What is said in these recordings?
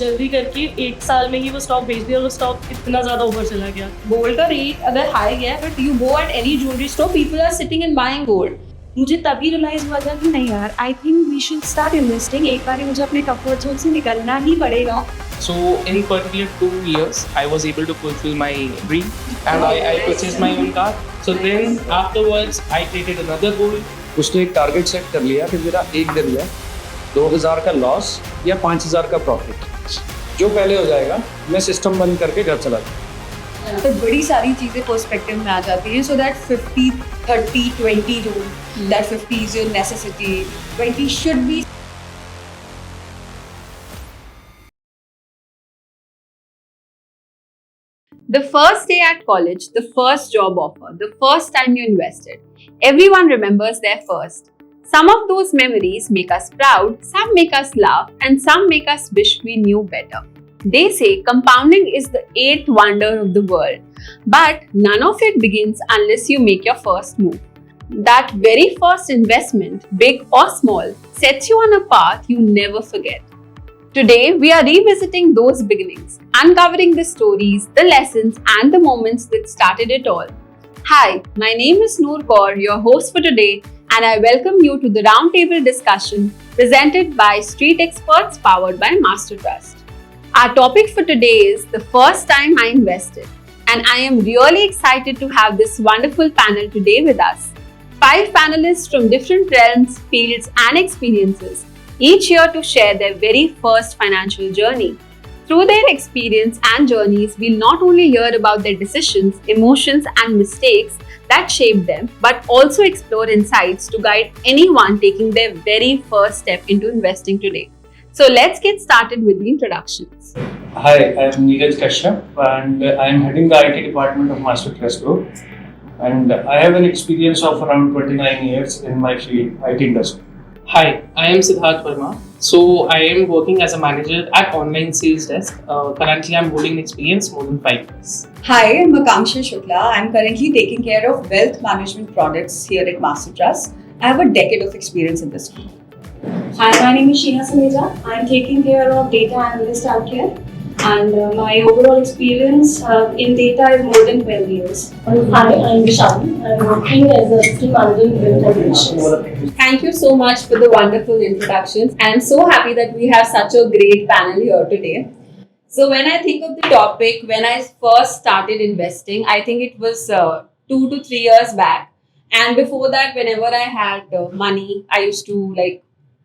जल्दी करके 1 साल में ही वो स्टॉक बेच दिया और वो स्टॉक इतना ज़्यादा ऊपर चला गया। गोल्ड का रेट अगर हाई है but you go at any jewellery store people are sitting and buying gold. मुझे तभी रियलाइज हुआ था कि नहीं यार, I think we should start investing. एक बार मुझे अपने कंफर्ट जोन से निकलना ही पड़ेगा। So in particular 2 years, I was able to fulfill my dream and I purchased my own car. So then afterwards, I created another goal. उसने एक target set कर लिया कि मेरा एक दिन में 2000 का लॉस या 5000 का प्रॉफिट, जो पहले हो जाएगा मैं सिस्टम बंद करके घर चला जाऊँ। तो बड़ी सारी चीज़ें पर्सपेक्टिव में आ जाती हैं। So that 50 30 20 rule, that 50 is your necessity, 20 should be. The first day at college, the first job offer, the first time you invested. Everyone remembers their first. Some of those memories make us proud, some make us laugh, and some make us wish we knew better. They say compounding is the eighth wonder of the world, but none of it begins unless you make your first move. That very first investment, big or small, sets you on a path you never forget. Today, we are revisiting those beginnings, uncovering the stories, the lessons, and the moments that started it all. Hi, my name is Noor Kaur, your host for today, and I welcome you to the roundtable discussion presented by Street Experts powered by Master Trust. Our topic for today is the first time I invested, and I am really excited to have this wonderful panel today with us. 5 panelists from different realms, fields, and experiences, each here to share their very first financial journey. Through their experience and journeys, we'll not only hear about their decisions, emotions, and mistakes that shaped them, but also explore insights to guide anyone taking their very first step into investing today. So let's get started with the introductions. Hi, I am Neeraj Kashyap and I am heading the IT department of Master Trust Group. And I have an experience of around 29 years in my field, IT industry. Hi, I am Siddharth Verma. So I am working as a manager at online sales desk. Currently, I'm holding experience more than 5 years. Hi, I'm Akanksha Shukla. I'm currently taking care of wealth management products here at Master Trust. I have a decade of experience in this field. Hi, my name is Sheena Saneja. I'm taking care of data analyst out here, and my overall experience in data is more than 12 years. Hi, I'm Vishali. I'm working as a system manager in business operations. Thank you so much for the wonderful introductions. I'm so happy that we have such a great panel here today. So when I think of the topic, when I first started investing, I think it was 2 to 3 years back. And before that, whenever I had money, I used to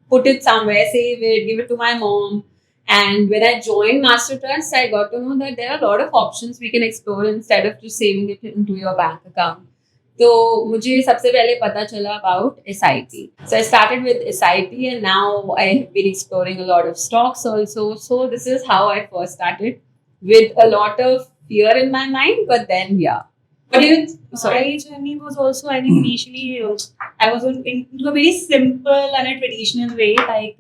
put it somewhere, save it, give it to my mom. And when I joined Master Trust, I got to know that there are a lot of options we can explore instead of just saving it into your bank account. तो मुझे सबसे पहले पता चला about SIP. So I started with SIP and now I have been exploring a lot of stocks also. So this is how I first started, with a lot of fear in my mind, but then yeah. But My journey was also, I think, initially I was into a very simple and a traditional way, like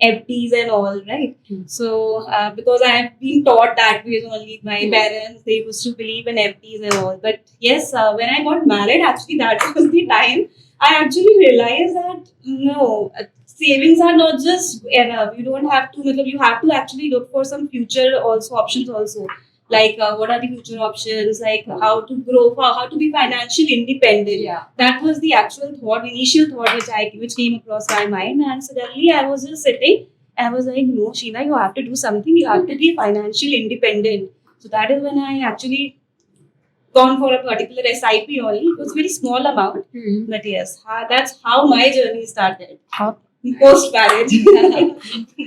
FDs and all, right? So because I have been taught that way only, my parents, they used to believe in FDs and all. But yes, when I got married, actually that was the time I actually realized that no, savings are not just enough. You don't have to, you have to actually look for some future also options also. Like what are the future options, like how to grow, how to be financially independent. Yeah. That was the actual thought, initial thought which came across my mind. And suddenly I was just sitting, I was like, no, Sheena, you have to do something, you have to be financially independent. So that is when I actually gone for a particular SIP only. It was a very small amount, but yes, that's how my journey started. Post marriage.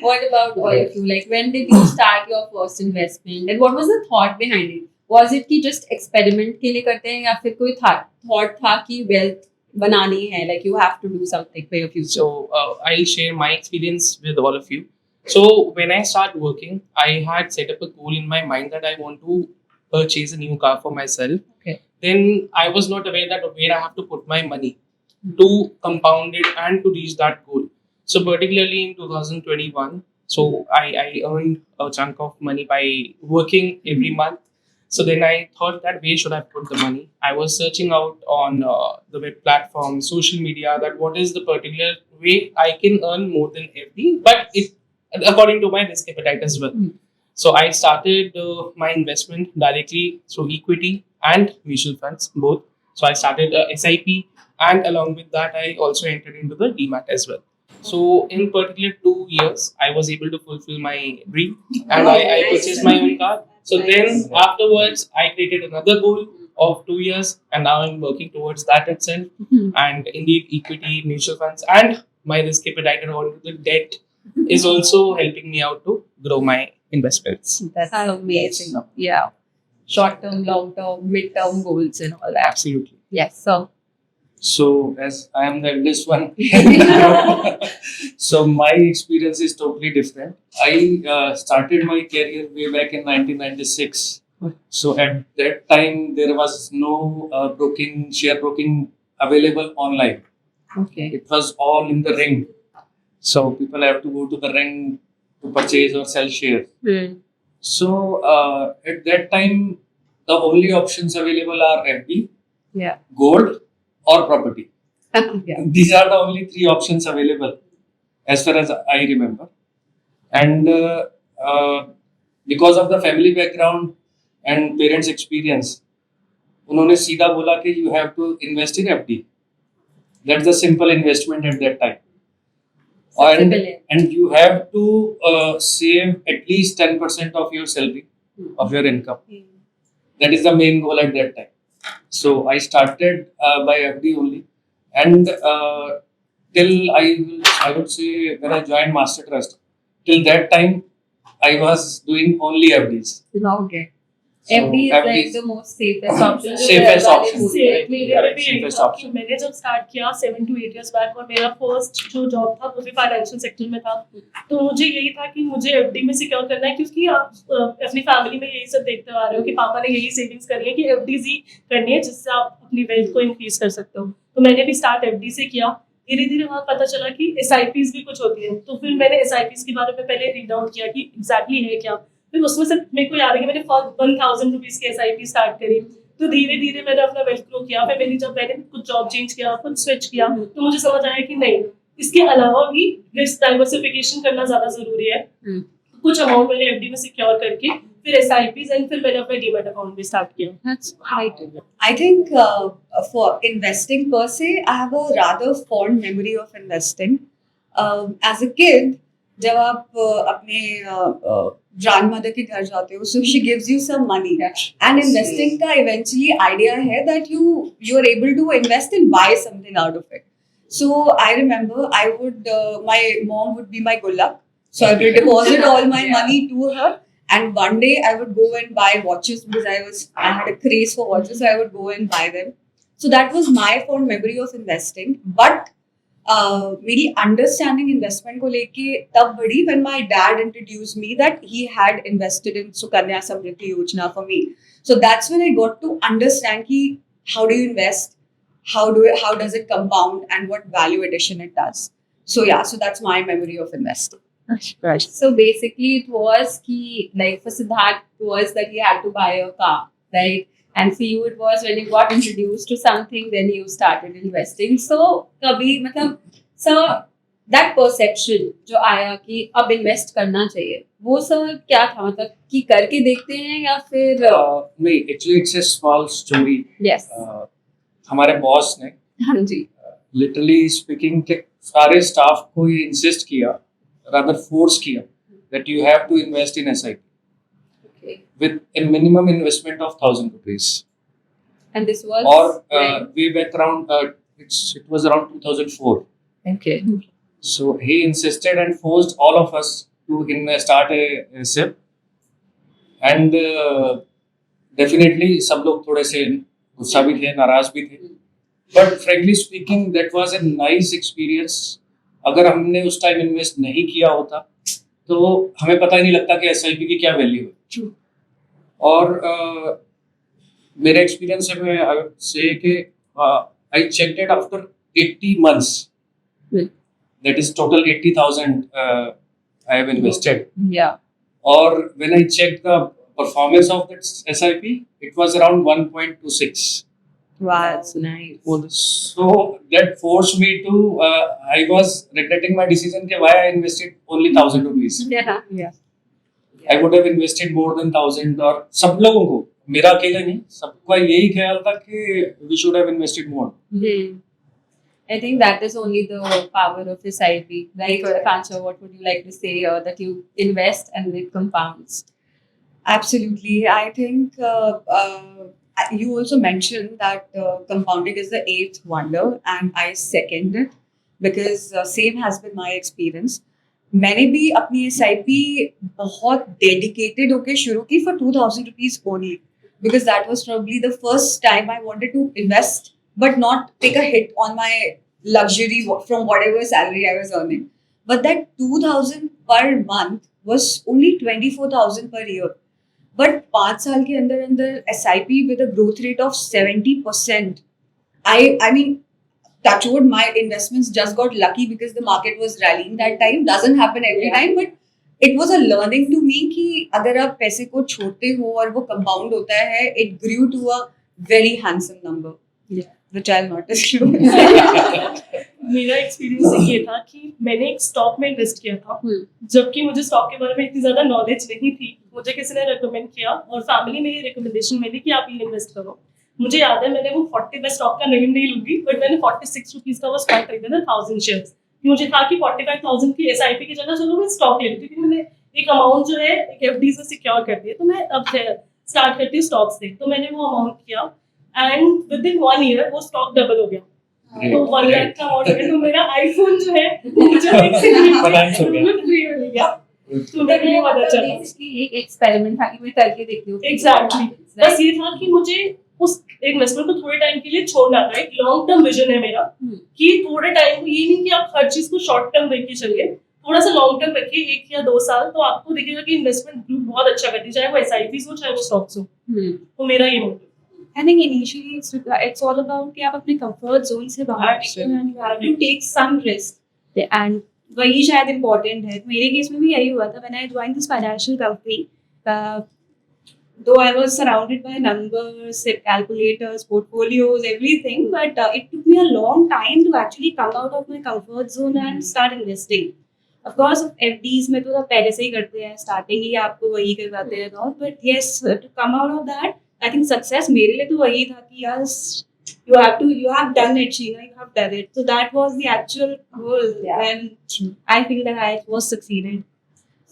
What about all of you? Like, when did you start your first investment, and what was the thought behind it? Was it कि just experiment के लिए करते हैं, या फिर कोई thought था कि wealth बनानी है, like you have to do something for your future? So I'll share my experience with all of you. So when I started working, I had set up a goal in my mind that I want to purchase a new car for myself. Okay. Then I was not aware that where I have to put my money to compound it and to reach that goal. So particularly in 2021, so I earned a chunk of money by working every month. So then I thought that where should I put the money? I was searching out on the web platform, social media, that what is the particular way I can earn more than FD, but it according to my risk appetite as well. So I started my investment directly through equity and mutual funds, both. So I started SIP, and along with that, I also entered into the DMAT as well. So in particular 2 years, I was able to fulfill my dream, and I purchased my own car. So then afterwards, I created another goal of 2 years, and now I'm working towards that itself. And indeed, equity, mutual funds, and my risk appetite and all the debt is also helping me out to grow my investments. That's amazing. Yeah. Short term, long term, mid term goals and all that. Absolutely. Yes. So, So, as I am the eldest one, so my experience is totally different. I started my career way back in 1996. So, at that time, there was no share broking available online. okay. It was all in the ring. So, people have to go to the ring to purchase or sell shares. So, at that time, the only options available are FD, Yeah. gold, or property. Yeah. These are the only three options available as far as I remember. And because of the family background and parents' experience, उन्होंने सीधा बोला कि you have to invest in FD. That's the simple investment at that time. And you have to save at least 10% of your salary, of your income. That is the main goal at that time. So I started by FD only, and till I would say when I joined Master Trust, till that time I was doing only FDs. Okay. So FD is FD like the most safest option. Safest option. मेरे Safest option. मैंने जब start किया 7 to 8 years back और मेरा first जो job था वो भी फाइनेंशियल सेक्टर में था, तो मुझे यही था कि मुझे एफडी में सिक्योर करना है, क्योंकि आप अपनी फैमिली में यही सब देखते आ रहे हो कि पापा ने यही सेविंग्स करी है कि एफडीज ही करनी है जिससे आप अपनी वेल्थ को इंक्रीज कर सकते हो. तो मैंने भी स्टार्ट एफडी से किया. धीरे धीरे वहाँ पता चला कि एसआईपीज भी कुछ होती है, तो फिर मैंने एसआईपीज के बारे में पहले रीड आउट किया कि एग्जैक्टली है क्या. फिर उसमें से मेरे को याद है कि मैंने 1000 रुपीज की एसआईपी स्टार्ट करी. तो धीरे धीरे मैंने अपना वेल्थ ग्रो किया. फिर मैंने कुछ जॉब चेंज किया, कुछ स्विच किया, तो मुझे समझ आया कि नहीं, इसके अलावा भी रिस्क डाइवर्सिफिकेशन करना ज्यादा जरूरी है. कुछ अमाउंट मैंने एफडी में सिक्योर करके फिर एसआईपीज एंड फिर मैंने अपना डीमैट अकाउंट भी स्टार्ट किया. That's right. I think for investing per se, I have a rather fond memory of investing. As a kid, जब आप अपने grandmother के घर जाते हो, so she gives you some money. And investing का eventually idea है that you are able to invest and buy something out of it. So I remember my mom would be my gulak. So I would deposit all my money to her. And one day I would go and buy watches because I had a craze for watches, so I would go and buy them. So that was my fond memory of investing. But मेरी understanding investment को लेके तब बढ़ी when my dad introduced me that he had invested in Sukanya Samriddhi Yojana for me. So that's when I got to understand कि how do you invest, how does it compound, and what value addition it does. So yeah, so that's my memory of investing. Right. So basically, it was like for Siddharth, it was that he had to buy a car, right? And for you, it was when you got introduced to something, then you started investing. So, कभी मतलब, sir, that perception जो आया कि अब invest करना चाहिए, वो sir क्या था, मतलब कि करके देखते हैं या फिर नहीं, actually it's a small story. yes, हमारे बॉस ने हाँ जी, लिटरली स्पीकिंग के सारे स्टाफ को ये इंसिस्ट किया, rather force किया that you have to invest in SIP okay. with a minimum investment of 1,000 rupees. And this was Or way back around it was around 2004. okay. So he insisted and forced all of us to start a SIP. And definitely सब लोग थोड़े से गुस्सा भी थे, नाराज भी थे. But frankly speaking, that was a nice experience. अगर हमने उस टाइम इन्वेस्ट नहीं किया होता तो हमें पता ही नहीं लगता कि एसआईपी की क्या वैल्यू है. और मेरे एक्सपीरियंस से मैं आई वुड से कि I checked it after 80 months. That is total 80,000 I have invested. Yeah. Or when I checked the performance of that SIP, it was around 1.26. Wow, that's nice. So that forced me to. I was regretting my decision. Why I invested only 1,000 rupees. Yeah, yeah. I would have invested more than 1,000 और सब लोगों को, मेरा अकेला नहीं, सबका यही ख्याल था कि we should have invested more. I think that is only the power of SIP, right? Kancha, what would you like to say that you invest and it compounds? Absolutely. I think you also mentioned that compounding is the eighth wonder, and I second it because same has been my experience. मैंने भी अपनी SIP बहुत dedicated होके शुरू की for 2,000 rupees only because that was probably the first time I wanted to invest but not take a hit on my luxury from whatever salary I was earning. But that 2,000 per month was only 24,000 per year. But 5 साल के अंदर SIP with a growth rate of 70%. I mean, touch wood, my investments just got lucky because the market was rallying that time. Doesn't happen every time, but it was a learning to me कि अगर आप पैसे को छोड़ते हो और वो compound होता है, it grew to a very handsome number, which I'll not disclose. मेरा एक्सपीरियंस ये था कि मैंने एक स्टॉक में इन्वेस्ट किया था जबकि मुझे स्टॉक के बारे में इतनी ज्यादा नॉलेज नहीं थी. मुझे किसी ने रेकमेंड किया और फैमिली में ये रिकमेंडेशन मिली कि आप ये इन्वेस्ट करो. मुझे याद है मैंने वो 40 में स्टॉक का नेम नहीं लूंगी बट मैंने 46 रुपीज का वो स्टॉक खरीदा था 1000 शेयर्स. मुझे था कि 45,000 की SIP की जगह चलो मैं स्टॉक ले लेती हूँ. मैंने एक अमाउंट जो है एक FD से सिक्योर कर दिया तो मैं अब स्टार्ट करती हूँ स्टॉक से. तो मैंने वो अमाउंट किया एंड विद इन 1 ईयर वो स्टॉक डबल हो गया. तो 1 लाख का अमाउंट हो गया. तो मेरा आईफोन जो है मुझे Finance हो गया. फ्री हो गया. तो मेरे लिए बहुत अच्छा था. बेसिकली एक एक्सपेरिमेंट था कि मैं करके देखती हूँ. एग्जैक्टली बस ये था कि मुझे उस इन्वेस्टमेंट को थोड़े टाइम के लिए छोड़ना था. एक लॉन्ग टर्म विजन है मेरा कि थोड़े टाइम को ये नहीं कि आप हर चीज को शॉर्ट टर्म देखिए चलिए, थोड़ा सा लॉन्ग टर्म रखिए 1 या 2 साल तो आपको दिखेगा कि इन्वेस्टमेंट ग्रुप बहुत अच्छा करती है चाहे वो SIPs हो चाहे वो स्टॉक्स हो. तो मेरा ये motive. I think initially it's all about कि आप अपने comfort zone से बाहर निकलो and you have to take some risk. And वही शायद important है. मेरे केस में भी यही हुआ था when I joined this financial company. Though I was surrounded by numbers, calculators, portfolios, everything, but it took me a long time to actually come out of my comfort zone and start investing. Of course, FDs में तो पहले से ही करते हैं, starting ही आपको वही करवाते हैं और but yes, to come out of that, I think success मेरे लिए तो वही था कि yes, you have done it, Sheena, you have done it. So that was the actual goal, and I feel that I was succeeded.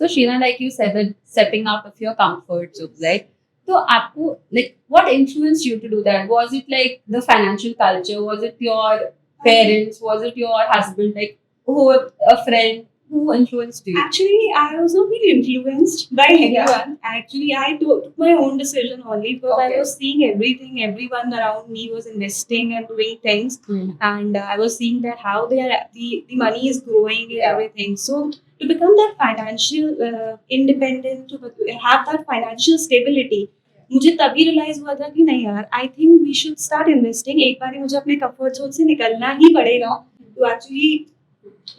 So Sheena, like you said, that stepping out of your comfort zone, right? So आपको like what influenced you to do that? Was it like the financial culture? Was it your parents? Was it your husband? Like who, a friend? Who influenced you? Actually, I was not really influenced by anyone. Actually, I took my own decision only because I was seeing everything. Everyone around me was investing and doing things, and I was seeing that how the money is growing and everything. So to become that financial independent, to have that financial stability, मुझे तभी realise हुआ था कि नहीं यार, I think we should start investing. एक बार मुझे अपने कंफर्ट जोन से निकलना ही पड़ेगा टू एक्चुअली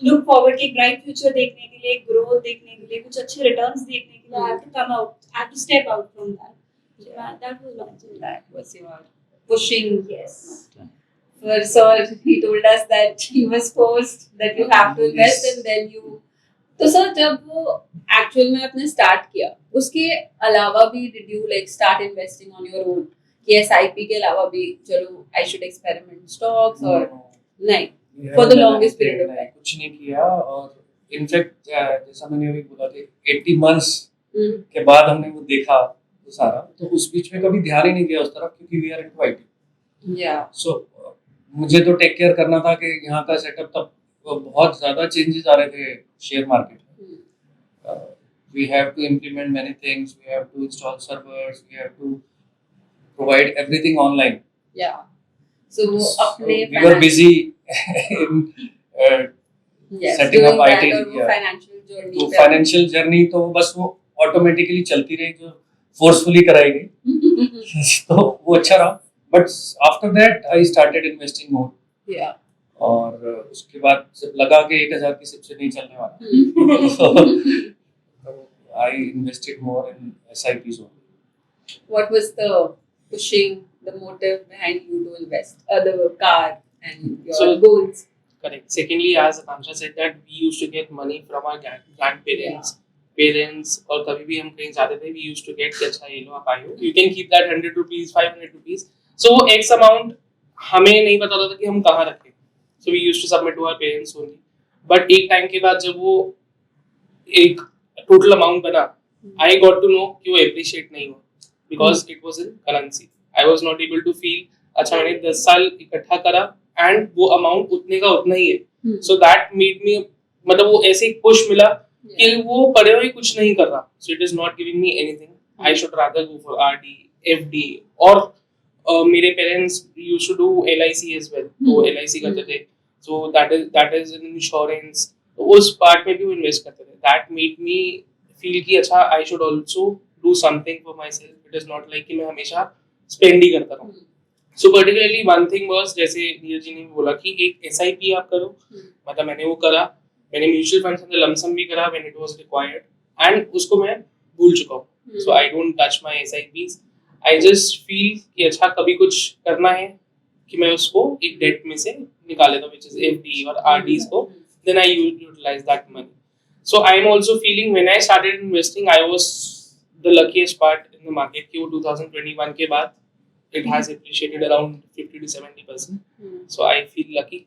लुक फॉरवर्ड की ब्राइट फ्यूचर देखने के लिए, ग्रोथ देखने के लिए, कुछ अच्छे रिटर्न्स देखने के लिए. I have to come out, I have to step out from that. That was launching. That was your pushing. Yes. For sir, he told us that he was forced that you have to invest and then you. तो sir जब वो actual में आपने start किया उसके अलावा भी did you like start investing on your own कि SIP के अलावा भी चलो आई शुड एक्सपेरिमेंट स्टॉक्स और नहीं for the longest period of time? कुछ नहीं किया और इनफैक्ट जैसा मैंने अभी बोला कि 80 months के बाद हमने वो देखा वो सारा, तो उस बीच में कभी ध्यान ही नहीं दिया उस तरफ क्योंकि वी आर इनटू IT. सो मुझे तो टेक केयर करना था कि यहाँ का सेटअप तब बहुत ज्यादा चेंजेस आ रहे थे शेयर मार्केट में. We have to implement many things, we have to install servers, we have to provide everything online. So अपने we were busy in setting up IT. financial journey. तो financial journey तो बस वो automatically चलती रही जो forcefully कराई गई. तो वो अच्छा रहा. But after that I started investing मोर. और उसके बाद जब लगा कि 1000 की सिप से नहीं चलने वाला, I invested more in SIPs. What was the pushing, the motive behind you to invest? The car and your goals. Correct. Secondly, as Akansha said, that we used to get money from our grandparents parents और कभी भी हम कहीं जाते थे, we used to get कि अच्छा ये लो आप आए हो, you can keep that 100 rupees 500 rupees, so वो एक्स अमाउंट हमें नहीं पता होता था कि हम कहाँ रखें, so we used to submit to our parents only. But एक टाइम के बाद जब वो एक टोटल अमाउंट बना, आई गॉट टू नो कि वो एप्रिशिएट नहीं हुआ because it was in currency. I was not able to feel अच्छा मैंने 10 साल इकट्ठा करा एंड वो अमाउंट उतने का उतना ही है. सो दैट मेड मी, मतलब वो ऐसे एक पुश मिला कि वो पढ़े हुए कुछ नहीं कर रहा, so it is not giving me anything. I should rather go for RD, FD, और मेरे parents used to do LIC as well, तो एलआईसी करते थे, so that is an insurance, तो उस पार्ट में भी वो इन्वेस्ट करते थे. दैट मेड मी फील कि अच्छा I should also do something for my self. It is not like कि मैं हमेशा स्पेंड ही करता रहूं. So particularly one thing was, जैसे नीरज जी ने बोला कि एक एसआईपी आप करो, मतलब मैंने वो करा. मैंने म्यूचुअल फंड्स में लमसम भी करा when it was required, and उसको मैं भूल चुका हूँ. So I don't touch my SIPs. I just feel कि अच्छा कभी कुछ करना है कि मैं उसको एक डेट में से निकाल लेता हूँ, व्हिच इज एफडी और आरडीज को, then I utilise that money. So I am also feeling when I started investing, I was the luckiest part in the market. कि वो 2021 के बाद it has appreciated around 50 to 70%. So I feel lucky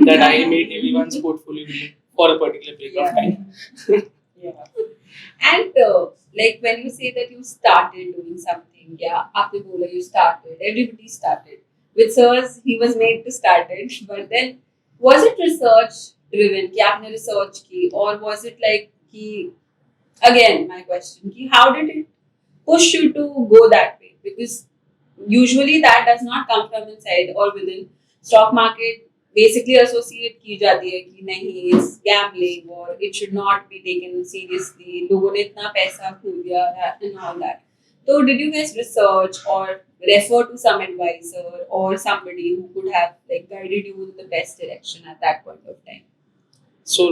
that I made everyone's portfolio green for a particular period of time. And like when you say that you started doing something, yeah, आपने बोला you started, everybody started. With sirs, he was made to start it, but then was it research driven कि आपने research की, or was it like कि again my question कि how did it push you to go that way, because usually that does not come from inside or within. Stock market basically associate की जाती है कि नहीं it's gambling or it should not be taken seriously, लोगों ने इतना पैसा खो दिया and all that. So did you guys research or refer to some advisor or somebody who could have like guided you in the best direction at that point of time? So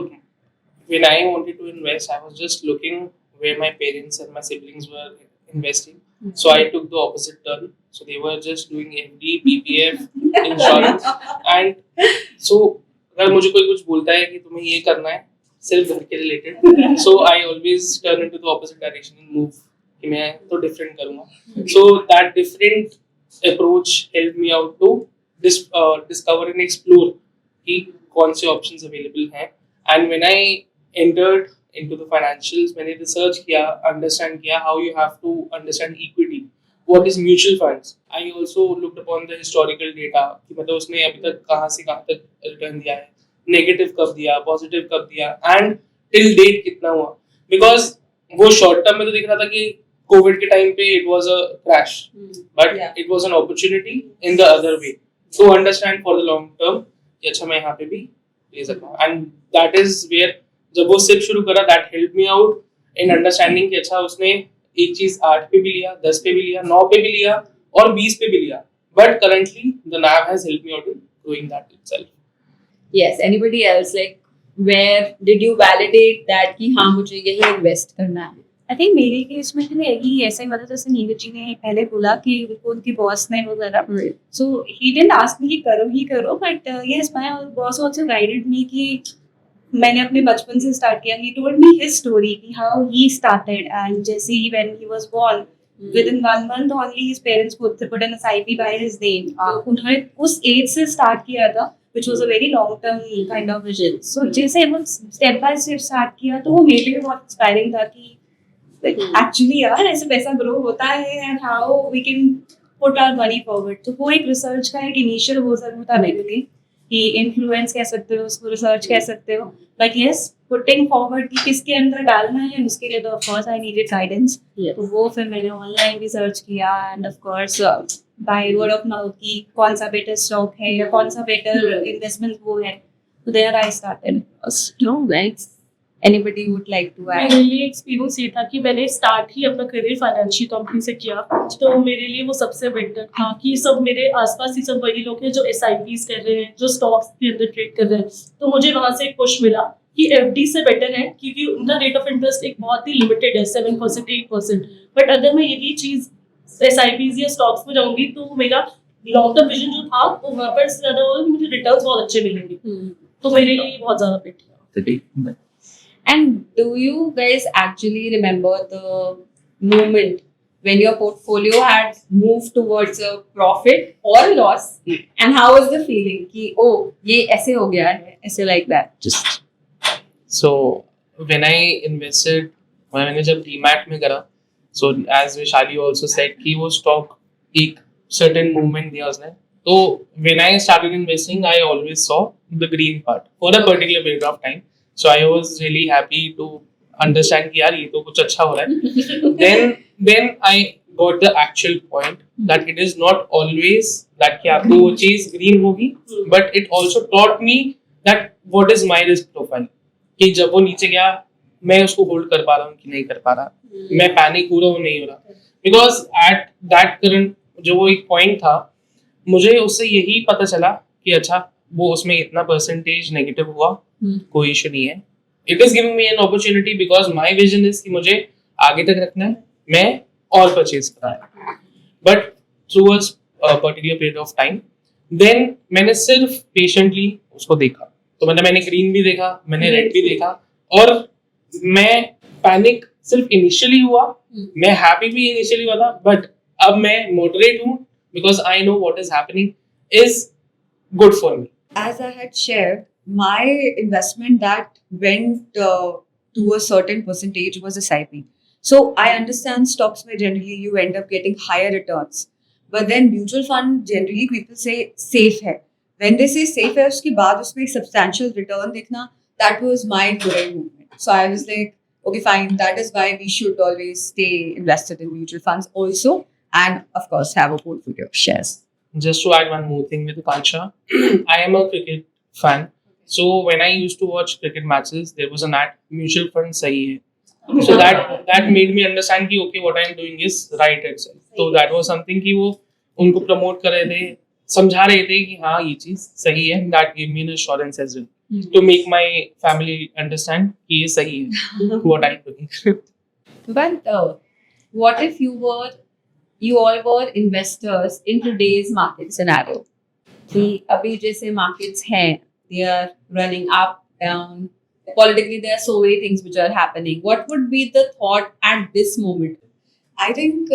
when I wanted to invest, I was just looking where my parents and my siblings were investing. So I took the opposite turn. So they were just doing FD, PPF, insurance, and so अगर मुझे कोई कुछ बोलता है कि तुम्हें ये करना है सिर्फ घर के related, so I always turn into the opposite direction and move कि मैं तो different करूँगा. So that different approach helped me out to discover and explore कि कौन से options available हैं. And when I entered into the financials, मैंने research किया, understand किया how you have to understand equity, what is mutual funds. I also looked upon the historical data कि मतलब उसने अभी तक कहाँ से कहाँ तक रिटर्न दिया है, नेगेटिव कब दिया, पॉजिटिव कब दिया, एंड टिल डेट कितना हुआ. बिकॉज वो शॉर्ट टर्म में तो दिख रहा था कि कोविड के टाइम पे it was a crash, but it was an opportunity in the other way to understand for the long term कि अच्छा मैं यहाँ पे भी ले सकता हूँ. एंड दैट इज वेयर जब वो सिप शुरू करा, that help me out in understanding कि अच्छा उसने एक चीज 8 पे भी लिया, 10 पे भी लिया, 9 पे भी लिया और 20 पे भी लिया, but currently the NAV has helped me out in doing that itself. Yes, anybody else, like where did you validate that कि हाँ मुझे यही इन्वेस्ट करना है? आई थिंक मेरे केस में भी यही ऐसा ही, मतलब जैसे नीरज जी ने पहले बोला कि उनको उनकी बॉस ने वगैरह, सो ही डिडंट आस्क मी कि करो ही करो, but yes my boss also guided me कि मैंने अपने बचपन से स्टार्ट किया. He told me his story कि हाउ ही स्टार्टेड, एंड जैसे ही when he was born within 1 month only his parents put an SIP by his name. तो उन्होंने उस एज से स्टार्ट किया था, which was a very long term kind of vision. So जैसे वो step by step स्टार्ट किया तो वो मेरे लिए बहुत इंस्पायरिंग था कि एक्चुअली यार ऐसे पैसा ग्रो होता है and how we can put our money forward. तो वो एक रिसर्च का एक इनिशियल वो जरूर था मेरे लिए कि इन्फ्लुएंस कह सकते हो उसको, रिसर्च कह सकते हो, बट यस पुटिंग फॉरवर्ड कि किसके अंदर डालना है, उसके लिए तो of course I needed guidance. तो वो फिर मैंने ऑनलाइन रिसर्च किया end of course by word of mouth कि कौन सा बेटर स्टॉक है या कौन सा बेटर इन्वेस्टमेंट वो है. तो there I started. Anybody would like to add? मेरे लिए एक्सपीरियंस ये था कि मैंने स्टार्ट ही अपना करियर फाइनेंशियल कंपनी से किया, तो मेरे लिए वो सबसे बेटर था कि सब मेरे आसपास ही सब वही लोग हैं जो SIPs कर रहे हैं, जो स्टॉक्स के अंदर ट्रेड कर रहे हैं. तो मुझे वहाँ से एक पुश मिला कि FD से बेटर है क्योंकि उनका रेट ऑफ इंटरेस्ट एक बहुत ही लिमिटेड है, 7% 8%. बट अगर मैं यही चीज़ SIPs या स्टॉक्स में जाऊँगी तो मेरा लॉन्ग टर्म विजन जो था वो वहाँ पर ज़्यादा मुझे रिटर्न्स बहुत अच्छे मिलेंगे. तो मेरे लिए बहुत ज़्यादा बेटर था. And do you guys actually remember the moment when your portfolio had moved towards a profit or loss? And how was the feeling? Ki, oh, ye aise ho gaya hai, aise like that. Just so when I invested, मैंने जब demat में करा, so as Vishali also said कि वो stock एक certain movement दिया उसने, तो when I started investing I always saw the green part for a particular period of time, so I was really happy to understand कि यार ये तो कुछ अच्छा हो रहा है. then I got the actual point that it is not always that कि आपको वो चीज green होगी, but it also taught me that what is my risk profile, कि जब वो नीचे गया मैं उसको होल्ड कर पा रहा हूँ कि नहीं कर पा रहा, मैं पैनिक हो रहा हूँ नहीं हो रहा, बिकॉज एट दैट करंट जो वो एक पॉइंट था, मुझे उससे यही पता चला कि अच्छा वो उसमें इतना परसेंटेज नेगेटिव हुआ, कोई इशू नहीं है. It is giving me an opportunity because my vision is कि मुझे आगे तक रखना है, मैं और परचेज करा है. But through a particular period of time then मैंने सिर्फ पेशेंटली उसको देखा, तो मतलब मैंने ग्रीन भी देखा, मैंने रेड भी देखा, और मैं पैनिक सिर्फ इनिशियली हुआ, मैं हैप्पी भी इनिशियली हुआ था, बट अब मैं मॉडरेट हूँ because I know what is happening is good for me. As I had shared, my investment that went to a certain percentage was SIP. So I understand stocks where generally you end up getting higher returns. But then mutual fund, generally people say safe hai. When they say safe hai, uske baad usme ek substantial return dikhna, that was my burai movement. So I was like, okay, fine. That is why we should always stay invested in mutual funds also. And of course, have a portfolio of shares. Just to add one more thing with Upansha, I am a cricket fan. So when I used to watch cricket matches, there was an ad, mutual fund sahi hai. So that made me understand कि okay, what I am doing is right itself. So that was something कि वो उनको promote कर रहे थे, समझा रहे थे कि हाँ ये चीज सही है. That gave me an assurance as well to make my family understand कि ये सही है what I am doing. But what if you all were investors in today's market scenario? कि अभी जैसे markets हैं, they are running up, down. Politically, there are so many things which are happening. What would be the thought at this moment? I think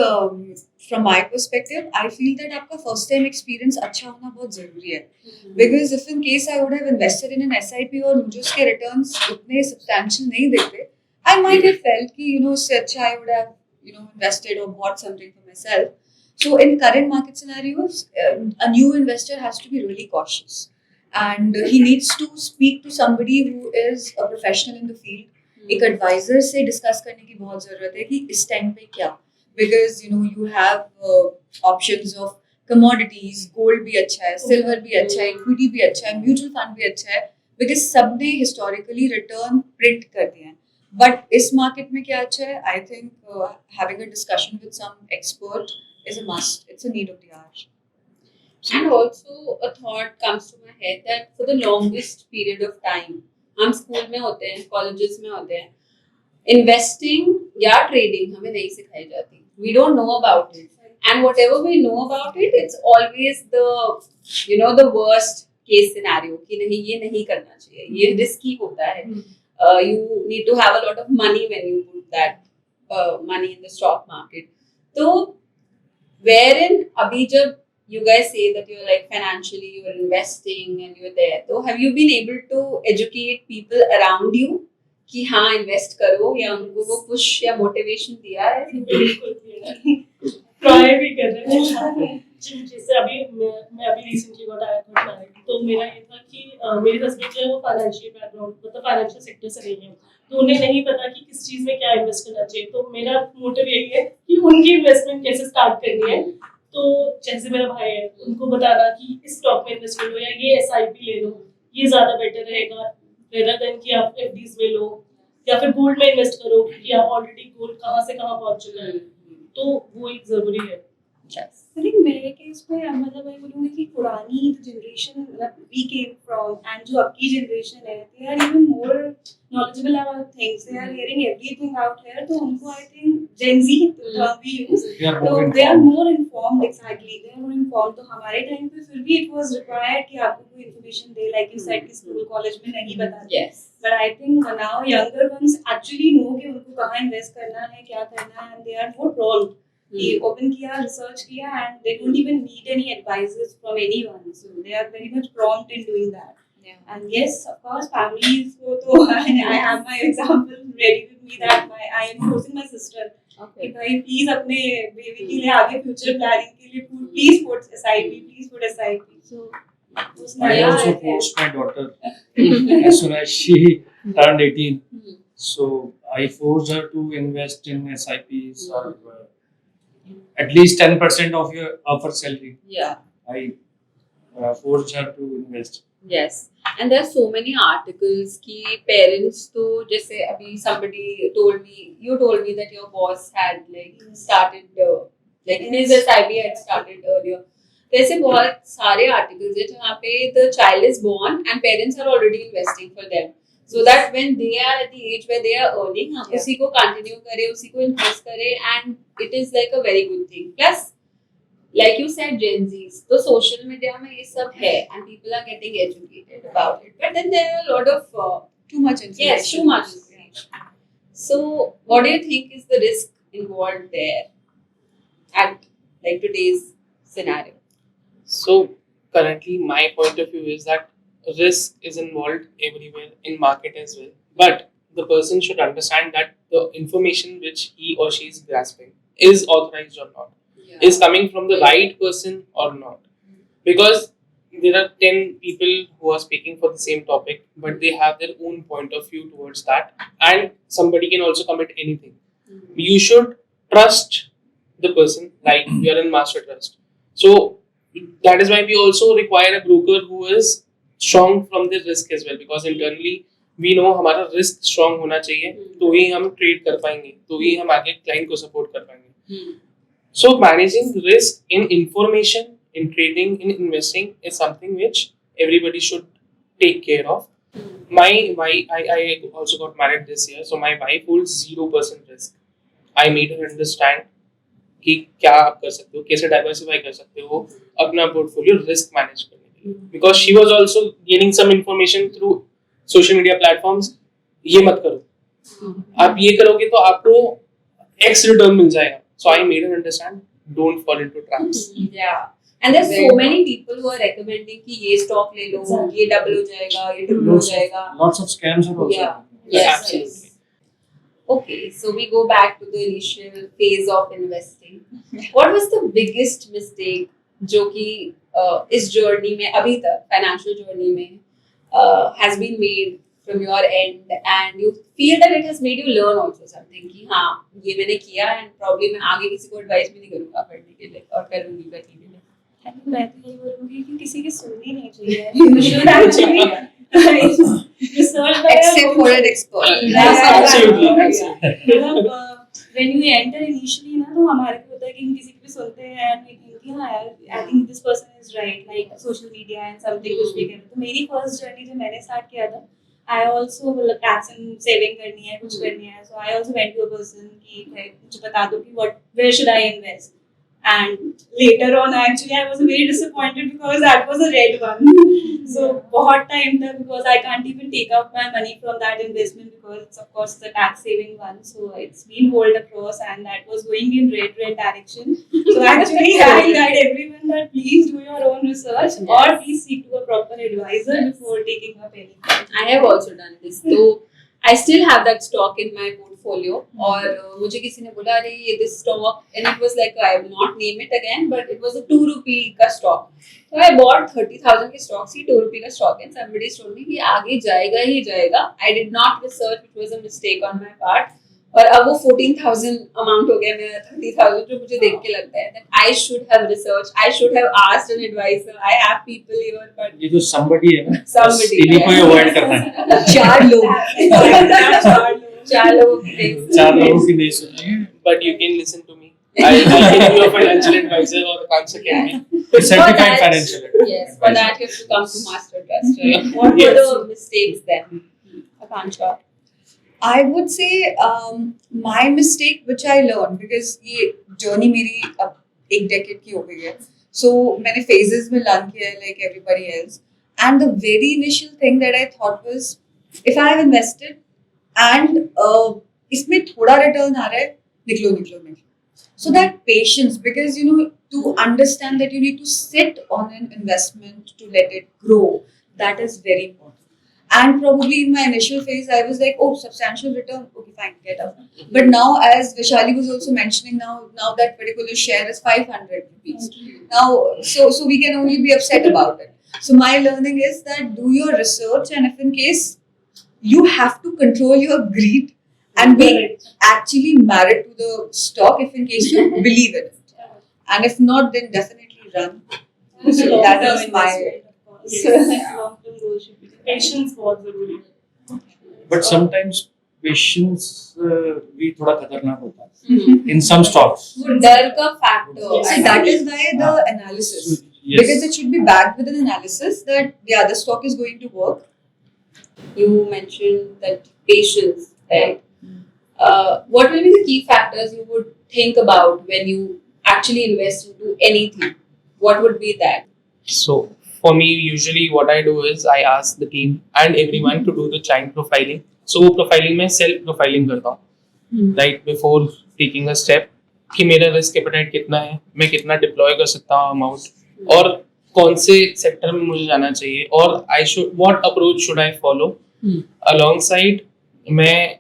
from my perspective, I feel that आपका first time experience अच्छा होना बहुत जरूरी है. Because if in case I would have invested in an SIP और मुझे उसके returns उतने substantial नहीं दिखते, I might have felt कि उससे अच्छा I would have invested or bought something for myself. So in current market scenarios, a new investor has to be really cautious, and he needs to speak to somebody who is a professional in the field. एक advisor से discuss करने की बहुत ज़रूरत है कि इस time पे क्या, because you have options of commodities, gold भी अच्छा है, silver भी अच्छा है, equity भी अच्छा है, mutual fund भी अच्छा है, because सबने historically return print कर दिए हैं. But इस market में क्या अच्छा है? I think having a discussion with some expert is a must. It's a need of the hour. And also a thought comes to my head that for the longest period of time, हम school में होते हैं, colleges में होते हैं, investing या trading हमें नहीं सिखाई जाती. We don't know about it, and whatever we know about it, it's always the worst case scenario कि नहीं ये नहीं करना चाहिए, ये risky होता है. You need to have a lot of money when you put that money in the stock market. So wherein abhi jab you guys say that you're like financially you're investing and you're there, so have you been able to educate people around you कि हाँ invest करो, या उनको वो push या motivation दिया है? बिल्कुल ट्राई भी कर रहे हैं. जैसे अभी मैं अभी रिसेंटली गॉट आया था मैरिड, तो मेरा ये था कि मेरे हस्बैंड जो है वो फाइनेंशियल बैकग्राउंड मतलब फाइनेंशियल सेक्टर से नहीं है, तो उन्हें नहीं पता कि किस चीज़ में क्या इन्वेस्ट करना चाहिए. तो मेरा मोटिव यही है कि उनकी इन्वेस्टमेंट कैसे स्टार्ट करनी है. तो जैसे मेरा भाई है, उनको बताना कि इस स्टॉक में इन्वेस्ट करो या ये SIP ले लो, ये ज़्यादा बेटर रहेगा रेदर देन कि आप FDs में लो, या फिर गोल्ड में इन्वेस्ट करो कि आप ऑलरेडी गोल्ड कहाँ से कहाँ पहुँच चुका है. तो वो एक ज़रूरी है. Yes. I think मेरे केस में मतलब मैं बोलूँगी कि पुरानी जनरेशन मतलब we came from and जो अब की जनरेशन है they are even more knowledgeable about things, they are hearing everything out here, तो उनको I think Gen Z term we use, They are तो more they are informed. more informed, exactly they are more informed. तो हमारे time पे फिर भी it was required कि आपको कोई information they, like you said कि स्कूल कॉलेज में नहीं बताते. Yes. But I think now younger ones actually know कि उनको कहाँ invest करना है, क्या करना है, and they are more prompt. कि open किया, research किया, and they don't even need any advices from anyone. So they are very much prompt in doing that. Yeah. And yes, of course, families को तो I have my example ready with me that I am forcing my sister कि Okay. भाई please अपने baby के लिए आगे future planning के लिए please put SIP, please put SIP. So I also forced my daughter as soon as she turned 18. So I forced her to invest in SIPs or at least 10% of her salary. Yeah. I forced her to invest. Yes. And there are so many articles कि parents तो जैसे अभी somebody told me that your boss had like started like his SIP had started earlier. तो ऐसे बहुत सारे articles हैं जहाँ पे the child is born and parents are already investing for them. So that when they are at the age where they are earning, हम उसी को continue करें, उसी को invest करें, and it is like a very good thing. Plus, like you said, Gen Zs, तो social media में ये सब है, and people are getting educated about it. But then there are a lot of Too much information. yes, too much information. So, what do you think is the risk involved there at like today's scenario? So currently, my point of view is that risk is involved everywhere in market as well. But the person should understand that the information which he or she is grasping is authorized or not, is coming from the right person or not. Because there are 10 people who are speaking for the same topic, but they have their own point of view towards that, and somebody can also commit anything. You should trust the person, like we are in master trust. So that is why we also require a broker who is strong from the risk as well, because internally we know हमारा risk strong होना चाहिए, तो ही हम trade कर पाएंगे, तो ही हम आगे client को support कर पाएंगे. So managing risk in information, in trading, in investing is something which everybody should take care of. My wife, I also got married this year, so my wife holds 0% risk. I made her understand कि क्या आप कर सकते हो, कैसे diversify कर सकते हो अपना पोर्टफोलियो रिस्क मैनेज करने के लिए, because she was also gaining some information through social media platforms. ये मत करो, आप ये करोगे तो आपको एक्स रिटर्न मिल जाएगा. So I made her understand, don't fall into traps. Yeah. And there's so many people who are recommending कि ये stock ले लो, ये double हो जाएगा, ये triple हो जाएगा. Lots of scams are also Yeah. happening. Yes, Absolutely. yes. Okay, so we go back to the initial phase of investing. What was the biggest mistake जो कि इस journey में अभी तक financial journey में has been made from your end, and you feel that it has made you learn also something कि हाँ ये मैंने किया and probably मैं आगे किसी को advice भी नहीं करूँगा करने के लिए और करूँगी करने के लिए. मैं तो यही बोलूँगी कि किसी की सुननी नहीं चाहिए. You should actually research Except for an expert. Absolutely. मतलब when you enter initially ना, तो हमारे को होता है कि हम किसी की भी सुनते हैं and we think कि हाँ यार I think this person is right, like social media and something कुछ भी करें. तो मेरी first journey जब मैंने start किया था, I also मतलब tax and saving करनी है, कुछ करनी है. So I also went to a person कि मुझे बता दो कि where should I invest. And later on, actually, I was very disappointed because that was a red one. So, बहुत time था, because I can't even take out my money from that investment because it's of course the tax saving one. So it's been rolled across and that was going in red direction. So actually, I guide everyone that please do your own research or please seek to a proper advisor before taking up anything. I have also done this. So I still have that stock in my portfolio. और मुझे किसी ने बोला अरे ये this stock, and it was like I will not name it again, but it was a 2 rupee का stock. So I bought 30,000 के stock से 2 rupee का stock, and somebody told me कि आगे जाएगा ही जाएगा. I did not research, which was a mistake on my part. और अब वो 14,000 अमाउंट हो गया मेरा 30,000, जो मुझे देख के लगता है that I should have researched, I should have asked an advisor. I have people here, but ये जो somebody है ना, Somebody. इन्हीं को अवॉइड करना है. चार लोग. चार लोग. चार लोगों की नहीं चार लोगों की नहीं सुनी. But you can listen to me. I'll give you a financial advisor or a cancer can be. Certified financial advisor. Yes, for that you have to come to Master Trust. Right? What Yes. were the mistakes then? Akansha. I would say my mistake which I learned because ये journey मेरी अब एक decade की हो गई है, so मैंने phases में learn किया है like everybody else, and the very initial thing that I thought was if I have invested and इसमें थोड़ा return आ रहा है, निकलो. So that patience, because you know, to understand that you need to sit on an investment to let it grow, that is very important. And probably in my initial phase, I was like, oh, substantial return, okay, fine, get out. But now, as Vishali was also mentioning, now that particular share is 500 rupees. Now, so we can only be upset about it. So my learning is that do your research, and if in case you have to control your greed and be actually married to the stock, if in case you believe in it, and if not, then definitely run. So that is my. long-term goal should be. Patience बहुत जरूरी है. But sometimes patience भी थोड़ा खतरनाक होता है. In some stocks. वो डर का factor. So that is why the analysis, Yes. because it should be backed with an analysis that yeah, the stock is going to work. You mentioned that patience, right? What will be the key factors you would think about when you actually invest into anything? What would be that? So for me, usually what I do is I ask the team and everyone to do the giant profiling. So profiling में self profiling करता हूँ, right before taking a step कि मेरा risk appetite कितना है, मैं कितना deploy कर सकता हूँ amount, और कौन से sector में मुझे जाना चाहिए, और what approach should I follow. Alongside मैं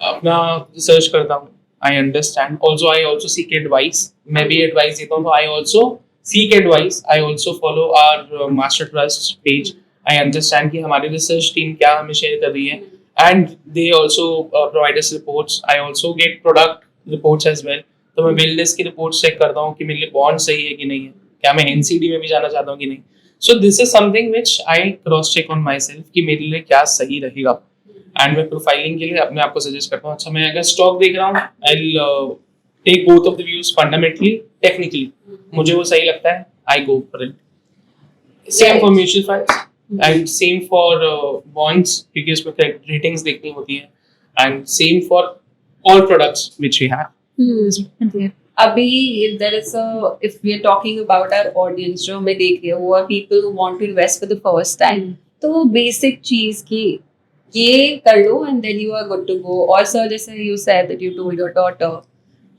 अपना research करता हूँ. I understand. I also seek advice. मैं भी advice देता हूँ, तो I also seek advice. I also follow our Master Trust page. I understand कि हमारी research team क्या हमें share कर रही है, and they also provide us reports. I also get product reports as well. तो मैं wellness की reports check करता हूँ कि मेरे लिए bond सही है कि नहीं है, क्या मैं NCD में भी जाना चाहता हूँ कि नहीं. So this is something which I cross check on myself कि मेरे लिए क्या सही रहेगा. And मैं profiling के लिए अपने आप को suggest करता हूँ. अच्छा, मैं अगर stock देख रहा हूँ, I'll take both of the views fundamentally, technically. मुझे वो सही लगता है, I go for it. Same for mutual funds and same for bonds क्योंकि उसमें credit ratings देखनी होती है, and same for all products which we have. Abhi, there is a, if we are talking about our audience जो हमें देख रही है, who are people who want to invest for the first time, तो basic चीज की ये कर लो and then you are good to go. और sir, जैसे you said that you told your daughter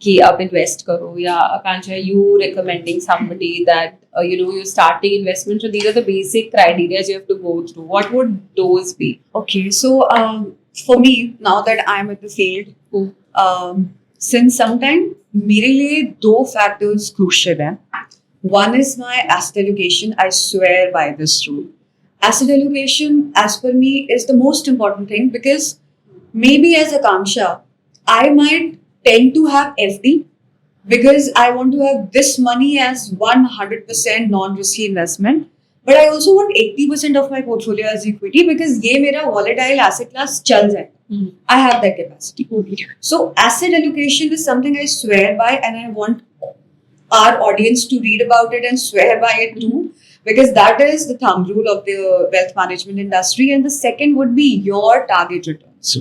कि आप invest करो, या Akansha, you recommending somebody that you know you're starting investment. So these are the basic criteria you have to go through. What would those be? Okay, so for me, now that I'm in the field, since some time, मेरे लिए दो factors crucial हैं. One is my asset allocation. I swear by this rule. Asset allocation, as per me, is the most important thing because maybe as Akansha, I might tend to have FD because I want to have this money as 100% non-risky investment. But I also want 80% of my portfolio as equity because ये मेरा volatile asset class चल जाए. I have that capacity. So asset allocation is something I swear by, and I want our audience to read about it and swear by it too, because that is the thumb rule of the wealth management industry. And the second would be your target returns.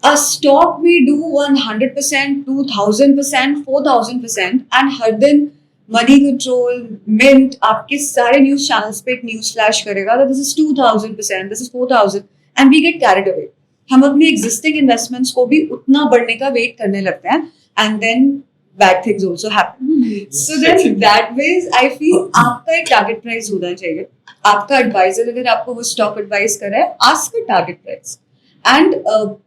A stock we do 100%, 2000%, 4000%, and हर दिन money control, mint, आपके सारे news channels पे एक news flash करेगा that this is 2000%, this is 4000, and we get carried away. हम अपने existing investments को भी उतना बढ़ने का wait करने लगते हैं, and then bad things also happen. So then that ways I feel आपका एक target price होना चाहिए. आपका advisor अगर आपको वो stock advice कर रहा है, ask for target price, and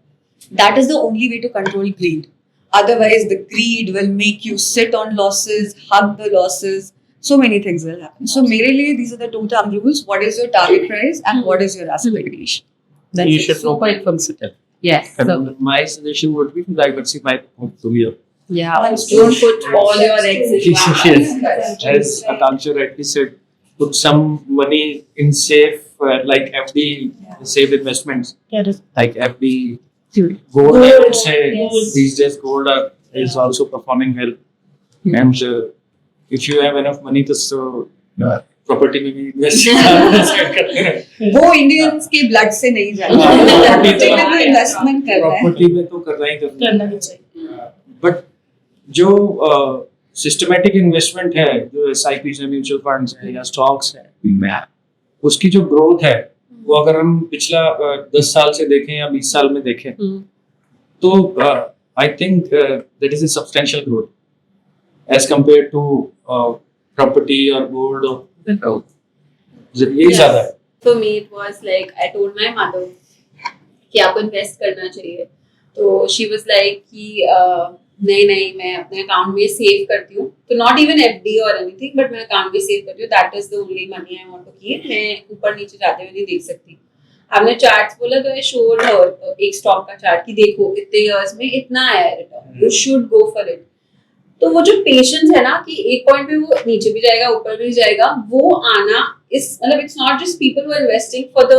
that is the only way to control greed. Otherwise, the greed will make you sit on losses, hug the losses. So many things will happen. So, मेरे लिए these are the two thumb rules. What is your target price and what is your asset allocation? You should know. Super informative. Yes. So, And my suggestion would be to diversify the portfolio. yeah, don't put all your eggs in one basket. Yes, as Akansha rightly said, put some money in safe, like FD, safe investments, like FD, Gold, I would say Yes. these days gold is also performing well. And if you have enough money to property में भी invest करते हैं. वो Indians के blood से नहीं जाता हाँ, प्रॉपर्टी में भी इन्वेस्टमेंट करना है प्रॉपर्टी में तो करना ही करना करना भी चाहिए। बट जो सिस्टमेटिक इन्वेस्टमेंट है, जो एसआईपी है, म्यूचुअल फंड्स है या स्टॉक्स है, उसकी जो ग्रोथ है वो अगर हम पिछला 10 साल से देखें या 20 साल में देखें तो I think that is a substantial growth as compare to property और गोल्ड और ये ज्यादा है. For me, it was like I told my mother कि आपको इन्वेस्ट करना चाहिए, तो she was like कि नहीं नहीं मैं अपने अकाउंट में सेव करती हूँ, तो नॉट इवन एफडी और एनीथिंग, बट मैं अकाउंट में सेव करती हूँ. That is the only money I want to keep. मैं ऊपर नीचे जाते हुए नहीं देख सकती. आपने चार्ट्स बोला तो आई शोड हर एक स्टॉक का चार्ट कि देखो इतने इयर्स में इतना आया है return, you should go for it. तो वो जो पेशेंस है ना कि एक पॉइंट पे वो नीचे भी जाएगा ऊपर भी जाएगा, वो आना इस मतलब it's not just people who are investing for the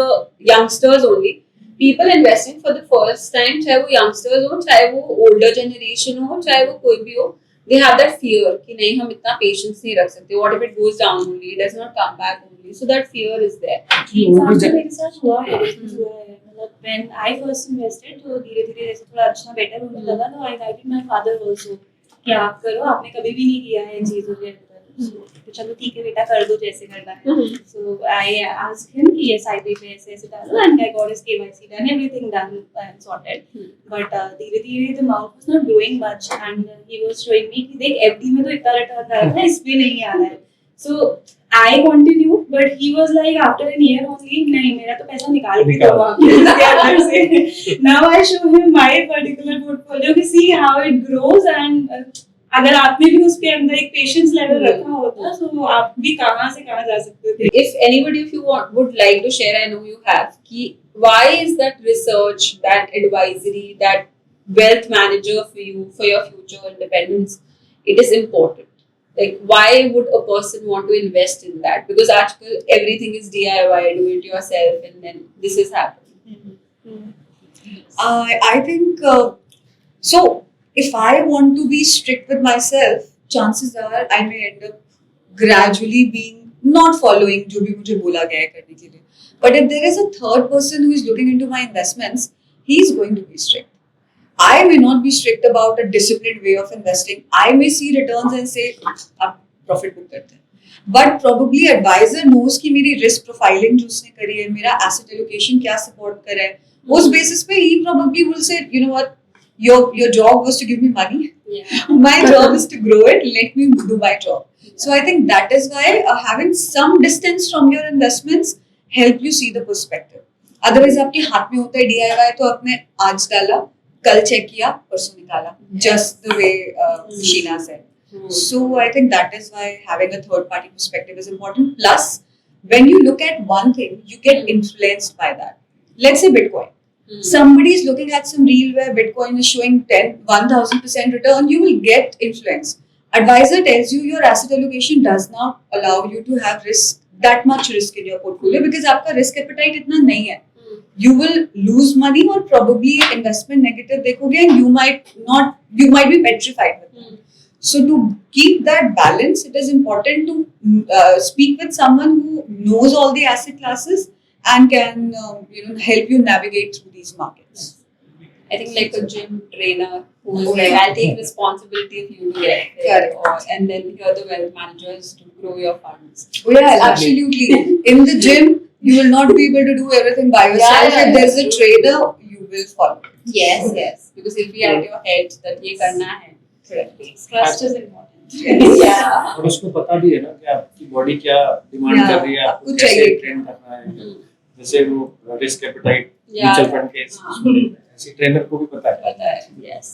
youngsters only. People investing for the first time, चाहे वो यंगस्टर्स हो, चाहे वो ओल्डर जनरेशन हो, चाहे वो कोई भी हो, दे हैव दैट फियर कि नहीं हम इतना पेशेंस नहीं रख सकते. What if it goes down only, it does not come back only, so that fear is there. Example मेरे साथ हुआ है, मतलब when I first invested तो धीरे धीरे जैसे थोड़ा अच्छा बेटर होने लगा, तो I guided my father also कि आप करो, आपने कभी भी नहीं किया है इन चीजों के अंदर, तो चलो ठीक है बेटा कर दो जैसे करना है. So I asked him कि SIP पे ऐसे ऐसे डालो, and I got his KYC done, everything done and sorted. But धीरे धीरे the amount was not growing much, and he was showing me कि देख FD में तो इतना रिटर्न आ रहा है, इस पे नहीं आ रहा है. So I continued, but he was like after a year only, नहीं मेरा तो पैसा निकाल के दो आप इसके अंदर से. Now I show him my particular portfolio कि see how it grows, and अगर आपने भी उसके अंदर एक पेशेंस लेवल रखा होता तो आप भी कहाँ से कहाँ जा सकते थे. If anybody of you would like to share, I know you have, कि why is that research, that advisory, that wealth manager for you, for your future independence, it is important. Like why would a person want to invest in that? Because आजकल everything is DIY, do it yourself, and then this is happening. I think so. If I want to be strict with myself, chances are I may end up gradually being not following जो भी मुझे बोला गया है करने के लिए. But if there is a third person who is looking into my investments, he is going to be strict. I may not be strict about a disciplined way of investing. I may see returns and say आप profit book करते हैं. But probably advisor knows कि मेरी risk profiling जो उसने करी है, मेरा asset allocation क्या support कर रहा है, उस basis पे he probably will say, you know what, your job was to give me money. Yeah. My job is to grow it. Let me do my job. So I think that is why having some distance from your investments help you see the perspective. Otherwise आपके हाथ में होता है DIY, तो आपने आज डाला, कल चेक किया, परसों निकाला. Just the way Sheena said. So I think that is why having a third party perspective is important. Plus, when you look at one thing, you get influenced by that. Let's say Bitcoin. Somebody is looking at some reel where Bitcoin is showing 1000% return, you will get influenced. Advisor tells you your asset allocation does not allow you to have that much risk in your portfolio because आपका risk appetite इतना नहीं है. You will lose money or probably investment negative देखोगे, and you might be petrified with it. So to keep that balance, it is important to speak with someone who knows all the asset classes and can help you navigate through these markets. I think like a gym trainer who's like, I'll take responsibility if you do it. Correct. And then you're the wealth managers to grow your funds. Oh yeah, absolutely. In the gym, you will not be able to do everything by yourself. Yeah. If there's a trainer, you will follow. Yes, yes. Because it'll be at your head that ये करना है. Trust is important. Yeah. और उसको पता भी है ना कि आपकी बॉडी क्या डिमांड Yeah, कर रही है, आपको आपको कैसे चाहिए। ट्रेन करना है. जैसे वो risk appetite Yeah. Mutual fund के ऐसे ट्रेनर को भी पता है. पता है. Yes.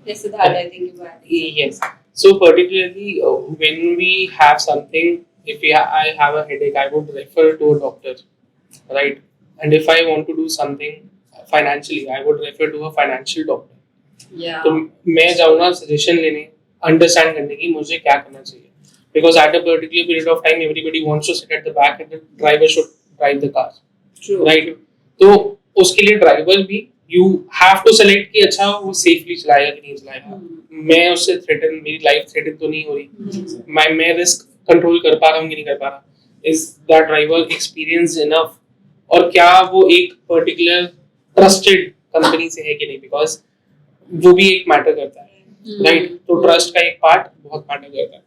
Yes, Siddharth, I think you had. Yes. So particularly when we have something, if I have a headache, I would refer to a doctor, right? And if I want to do something financially, I would refer to a financial doctor. Yeah. तो मैं जाऊँगा suggestion लेने, understand करने की मुझे क्या करना चाहिए. Because at a particular period of time, everybody wants to sit at the back and the driver should drive the car. True. Right? तो उसके लिए ड्राइवर भी you have to select कि अच्छा वो safely चलाएगा कि नहीं चलाएगा, मैं उससे threaten, मेरी life threaten तो नहीं हो रही, मैं risk control कर पा रहा हूँ कि नहीं कर पा रहा, is that driver experienced enough, और क्या वो एक particular trusted company से है कि नहीं, because वो भी एक matter करता है, right? तो trust का एक part बहुत matter करता है.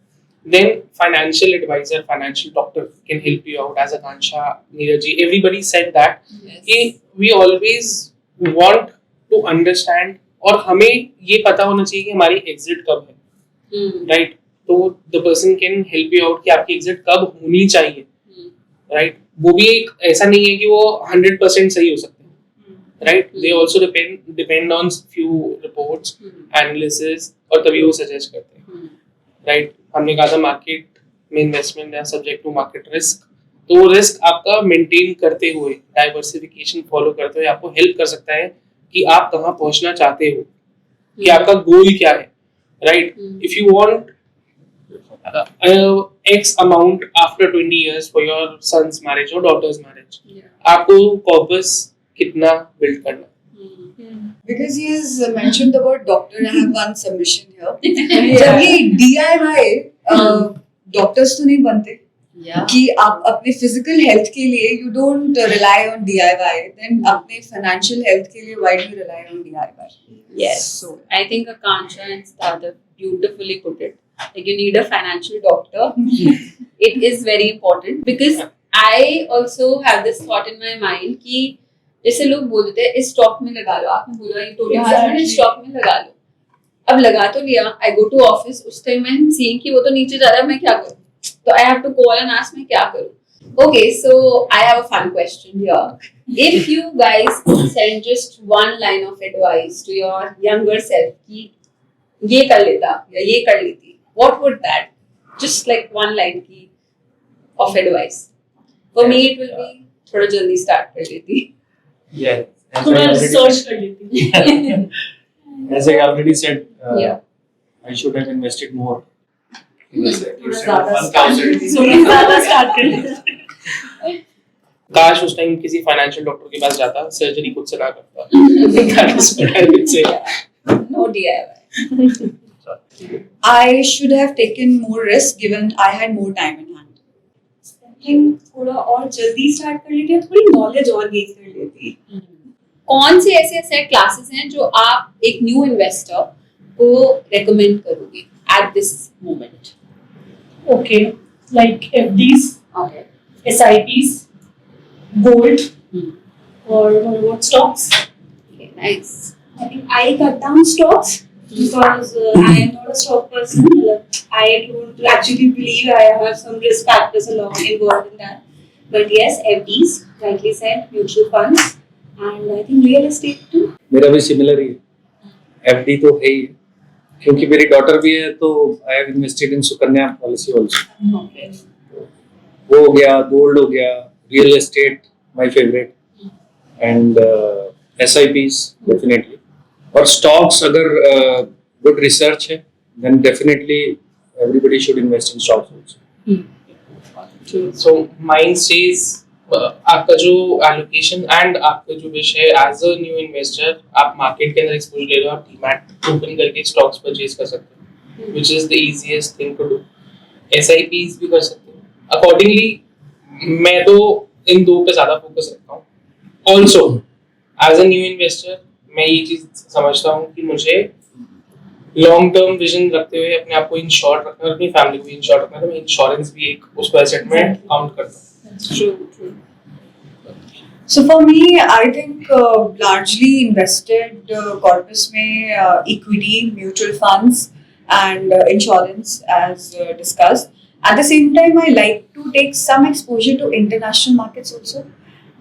Then financial advisor, financial doctor can help you out, as Akansha, Neeraj ji, everybody said that. कि we always want to understand, और हमें ये पता होना चाहिए कि हमारी exit कब है, right? तो the person can help you out कि आपकी exit कब होनी चाहिए, right? वो भी एक ऐसा नहीं है कि वो 100% सही हो सकते हैं, right? They also depend on few reports, analysis, और तभी वो suggest करते हैं, right? हमने कहा था मार्केट में इन्वेस्टमेंट या सब्जेक्ट टू मार्केट रिस्क, तो वो रिस्क आपका मेंटेन करते हुए, डाइवर्सिफिकेशन फॉलो करते हुए आपको हेल्प कर सकता है कि आप कहाँ पहुंचना चाहते हो, कि आपका गोल क्या है, right? If you want X amount after 20 years for your son's marriage or daughter's marriage, आपको कॉर्पस कितना बिल्ड करना? Because he has mentioned the word doctor, I have one submission here. जब ये DIY डॉक्टर्स तो नहीं बनते, कि आप अपने फिजिकल हेल्थ के लिए you don't rely on DIY, then अपने financial health के लिए why do you rely on DIY? Yes. So I think Akansha and Stardust beautifully put it. Like you need a financial doctor. It is very important because I also have this thought in my mind कि जैसे लोग बोलते हैं इस stock में लगा लो, आपने बोला ये टोटल हस्बैंड इस स्टॉक में लगा लो, अब लगा तो लिया, आई गो टू ऑफिस, उस टाइम मैं सीइंग कि वो तो नीचे जा रहा है, मैं क्या करूं, तो I have to call and ask मैं क्या करूं. Okay, so I have a fun question here. If you guys send just one line of advice to your younger self कि ये कर लेता या ये कर लेती, what would that, just like one line की of advice. For me it will be थोड़ा जल्दी स्टार्ट कर लेती. Yeah. थोड़ा रिसर्च कर लेती. As I already said, Yeah. I should have invested more. ज़्यादा स्टार्ट कर लेती. काश उस टाइम किसी फाइनेंशियल डॉक्टर के पास जाता, सर्जरी खुद से ना करता. That is what I would say. No DIY. I should have taken more risk given I had more time in hand. थोड़ा और जल्दी स्टार्ट कर लेती, थोड़ी नॉलेज और गेन कर लेती. कौन से ऐसे ऐसे क्लासेस हैं जो आप एक न्यू इन्वेस्टर को रेकमेंड करोगे at this moment? Okay, like FDs, okay. SIPs, gold, or what stocks. Nice. I think I cut down stocks because I am not a stock person. I don't actually believe I have some risk factors along involved in that. But yes, FDs, rightly said, mutual funds, and I think real estate too. मेरा भी similar ही है, FD तो है ही, क्योंकि मेरी daughter भी है, तो I have invested in Sukanya policy also. Okay. वो हो गया, गोल्ड हो गया, real estate my favourite, and SIPs definitely. और स्टॉक्स अगर गुड रिसर्च है then definitely everybody should invest in stocks also. So mine says आपका जो एलोकेशन एंड आपका जो विश है एज अ न्यू इन्वेस्टर, आप मार्केट के अंदर एक्सपोजर ले लो, आप डीमैट ओपन करके स्टॉक्स परचेज कर सकते हो, which is the easiest thing to do. SIPs भी कर सकते हो. अकॉर्डिंगली मैं तो इन दो पे ज्यादा फोकस रखता हूँ. Also as a new investor मैं ये चीज समझता हूँ कि मुझे लॉन्ग टर्म विजन रखते हुए अपने आप को इंश्योर रखना है, अपनी फैमिली को इंश्योर रखना है, तो मैं इंश्योरेंस भी एक उसको एसेट में काउंट करता हूँ. True. So for me, I think largely invested corpus में equity, mutual funds, and insurance as discussed. At the same time, I like to take some exposure to international markets also.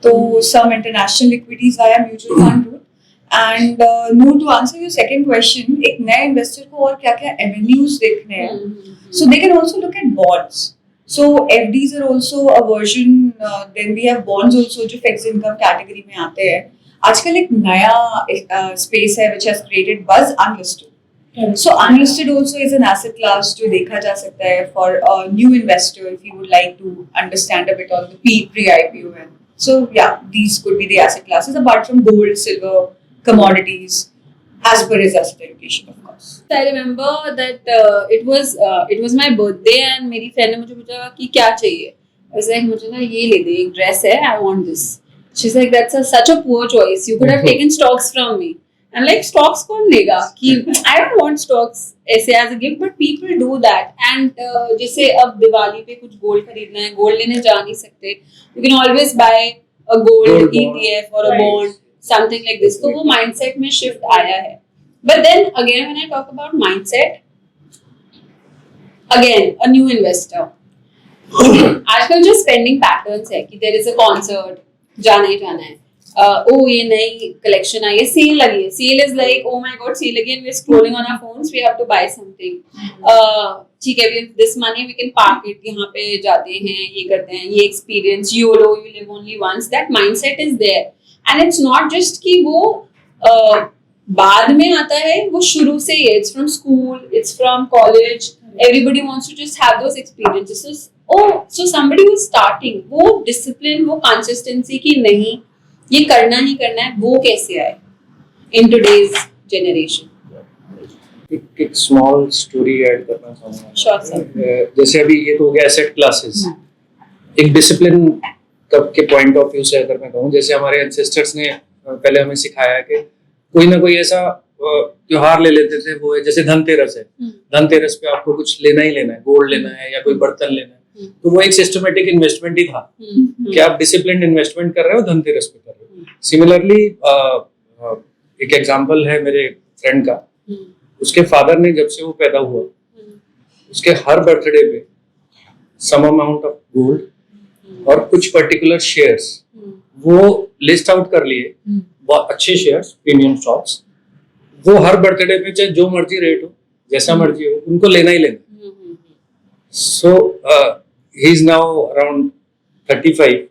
So some international equities via mutual fund route. And no, to answer your second question, एक नए investor को और क्या-क्या avenues देखने हैं. So they can also look at bonds. So FDs are also a version. Then we have bonds also जो fixed income category में आते हैं. आजकल एक नया space है which has created buzz, unlisted. So unlisted also is an asset class जो देखा जा सकता है for a new investor if you would like to understand a bit on the pre-IPO end. So yeah, these could be the asset classes apart from gold, silver, commodities as per his education, of course. I remember that it was my birthday and मेरी friend ने मुझे पूछा कि क्या चाहिए. I was like मुझे ना ये ले दे, एक dress है, I want this. She's like such a poor choice. You could have taken stocks from me. I'm like stocks कौन लेगा? कि I don't want stocks ऐसे as a gift, but people do that. And जैसे अब दिवाली पे कुछ gold खरीदना है, gold लेने जा नहीं सकते. You can always buy a gold ETF or a bond, something like this. तो वो mindset में shift आया है. But then again, when I talk about mindset, again a new investor. आजकल जो spending patterns है कि there is a concert, जाना ही जाना है. Oh, ये नई collection आई है, sale लगी है. Sale is like, oh my god, sale again. We're scrolling on our phones. We have to buy something. ठीक है, we have this money, we can park it. यहाँ पे जाते हैं, ये करते हैं, ये experience, YOLO, you live only once. That mindset is there, and it's not just कि वो बाद में आता है, वो शुरू से ही है. It's from school, it's from college. Everybody wants to just have those experiences. So somebody who's starting, वो discipline, वो consistency की नहीं, ये करना ही करना है, वो कैसे आए in today's generation? एक स्मॉल स्टोरी ऐड करना चाहूँगा. Sure, sir. जैसे अभी ये तो हो गया एसेट क्लासेस. एक डिसिप्लिन कब के पॉइंट ऑफ व्यू से अगर मैं कहूँ, जैसे हमारे एंसेस्टर्स ने पहले हमें सिखाया कि कोई ना कोई ऐसा त्योहार ले लेते थे, वो है जैसे धनतेरस है. धनतेरस पे आपको कुछ लेना ही लेना है, गोल्ड लेना है या कोई बर्तन लेना है, तो वो एक सिस्टमेटिक इन्वेस्टमेंट ही था कि आप डिसिप्लिन इन्वेस्टमेंट कर रहे हो, धनतेरस पे कर रहे हो. सिमिलरली एक एग्जांपल है मेरे फ्रेंड का. उसके फादर ने जब से वो पैदा हुआ, उसके हर बर्थडे पे सम अमाउंट ऑफ गोल्ड और कुछ पर्टिकुलर शेयर्स वो लिस्ट आउट कर लिए, बहुत अच्छे शेयर्स, प्रीमियम स्टॉक्स. वो हर बर्थडे पे चाहे जो मर्जी रेट हो, जैसा मर्जी हो, उनको लेना ही लेना. सो ही इज नाउ अराउंड 35.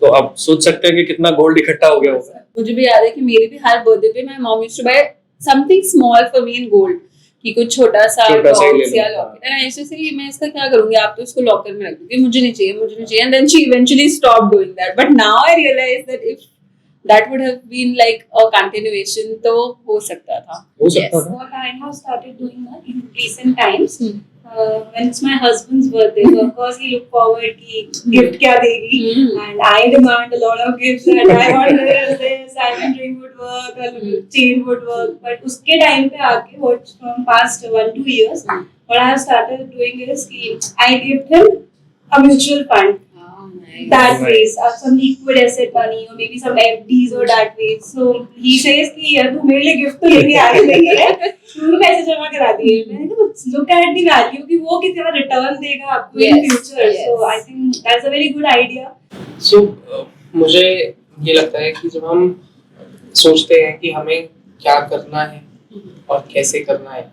तो आप सोच सकते हैं कि कितना गोल्ड इकट्ठा हो गया होगा. मुझे भी याद है कि मेरे भी हर बर्थडे पे my mom used to buy something small for me in gold, कि कुछ छोटा सा ही ले बॉक्स या लो. लॉकेट. एंड ऐसे से मैं इसका क्या करूंगी, आप तो इसको लॉकर में रख दोगे, मुझे नहीं चाहिए. And then she eventually stop doing that. But now I realise that if that would have been like a continuation, तो हो सकता था. What I have started doing in recent times, when it's my husband's birthday, so of course he look forward कि gift क्या देगी, and I demand a lot of gifts, and I want this, diamond ring would work, a chain would work. But उसके time पे आके, what from past 1-2 years, what I have started doing is कि I give him a mutual fund. That ways, some liquid asset money or maybe some FDs or that ways. So he says कि यार तू मेरे लिए gift तो लेके आ रही है, तू पैसे जमा करा दिए. मैंने कहा look at the value कि वो कितना रिटर्न देगा आपको in future. So I think that's a very good idea. So मुझे ये लगता है कि जब हम सोचते हैं कि हमें क्या करना है और कैसे करना है,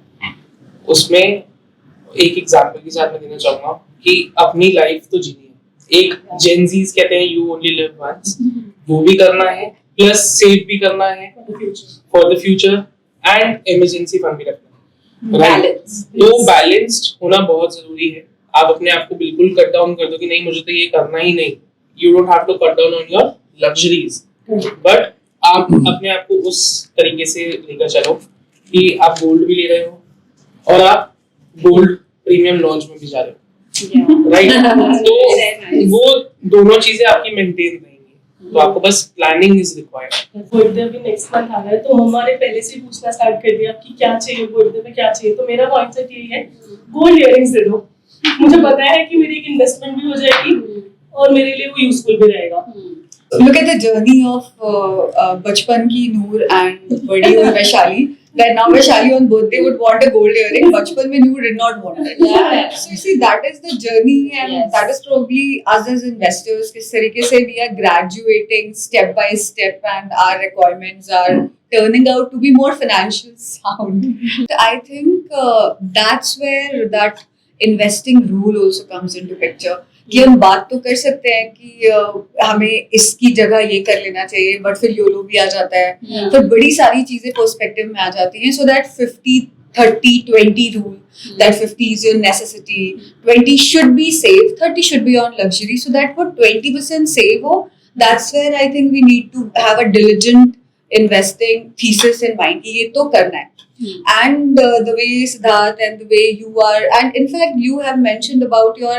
उसमें एक एग्जाम्पल के साथ मैं देना चाहूँगा कि अपनी लाइफ तो जीनी है. एक जेनजीज कहते हैं यू ओनली लिव वंस, वो भी करना है, प्लस सेव भी करना है for the future, and emergency fund भी रखना है. Balance. तो बैलेंस्ड होना बहुत जरूरी है. आप अपने आप को बिल्कुल कट डाउन कर दो कि नहीं मुझे तो ये करना ही नहीं. You don't have to cut down on your luxuries, but आप अपने आप को उस तरीके से लेकर चलो कि आप गोल्ड भी ले रहे हो और आप गोल्ड प्रीमियम लॉन्च में भी जा रहे हो. राइट. तो वो दोनों चीजें आपकी मेंटेन रहेंगी. तो आपको बस प्लानिंग इज रिक्वायर्ड. बर्थडे अभी नेक्स्ट मंथ आ रहा है, तो मम्मा ने पहले से ही पूछना स्टार्ट कर दिया कि क्या चाहिए बर्थडे में, क्या चाहिए. तो मेरा माइंडसेट यही है, गोल्ड इयररिंग्स दे दो. मुझे पता है कि मेरी एक इन्वेस्टमेंट भी हो जाएगी और मेरे लिए वो यूजफुल भी रहेगा. Look at the journey of बचपन की नूर and बड़ी हुई Vaishali. That now Vaishali on birthday would want a gold earring. बचपन में Noor did not want it. Yeah. So you see, that is the journey, and that is probably us as investors. किस तरीके से we are graduating step by step, and our requirements are turning out to be more financial sound. I think that's where that investing rule also comes into picture. कि हम बात तो कर सकते हैं कि हमें इसकी जगह ये कर लेना चाहिए, बट फिर योलो भी आ जाता है, फिर बड़ी सारी चीजें पर्सपेक्टिव में आ जाती हैं. So that 50-30-20 rule, that 50 is your necessity, 20 should be saved, 30 should be on luxury, so that what 20% save हो, that's where I think we need to have a diligent investing thesis in mind कि ये तो करना है. And the way Siddharth and the way you are, and in fact you have mentioned about your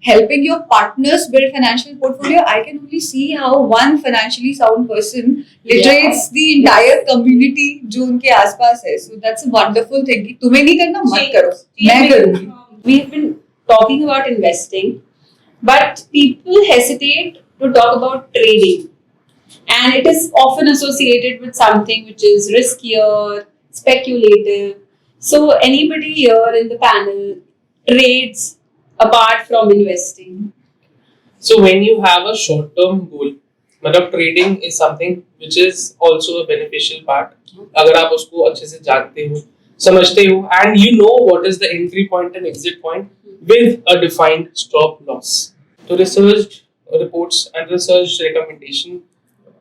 helping your partners build financial portfolio. I can only see how one financially sound person literates the entire community जो उनके आसपास है. So that's a wonderful thing कि तुम्हें नहीं करना मत करो, मैं करूँगी. We've been talking about investing, but people hesitate to talk about trading. And it is often associated with something which is riskier, speculative. So, anybody here in the panel trades apart from investing? So when you have a short-term goal, मतलब trading is something which is also a beneficial part. अगर आप उसको अच्छे से जानते हो, समझते हो, and you know what is the entry point and exit point with a defined stop loss. So research reports and research recommendation,